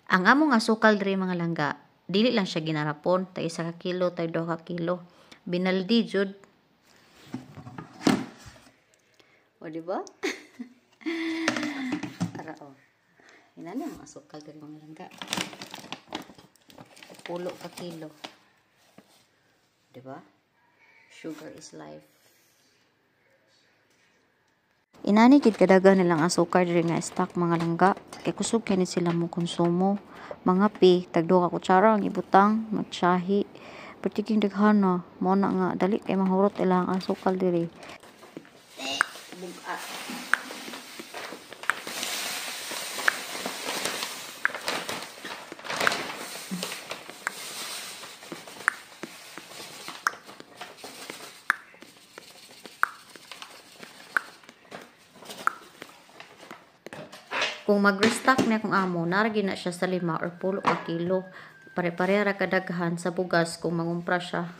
Ang among asukal diri mga langga, dili lang siya ginarapon, tag 1 ka kilo, tag 2 ka kilo. Binaldi jud. O di ba? Ara o. Inani ang asukal diri mga langga. 10 ka kilo. Di ba? Sugar is life. Inani gid kadagan nilang asukar diri nga stock mga langga. Kay kusog kani sila mo konsumo. Mga pi, tag 2 ka kutsara ang ibutang, magtsahi. Pertiging daghana, mo na nga dali kay mahurot ilang asukal diri. Bugat. Kung mag-restock na kung amo, naragi na siya sa 5 or 10 ka kilo. Pare-pareha ra kadaghan sa bugas kung mangumpra siya.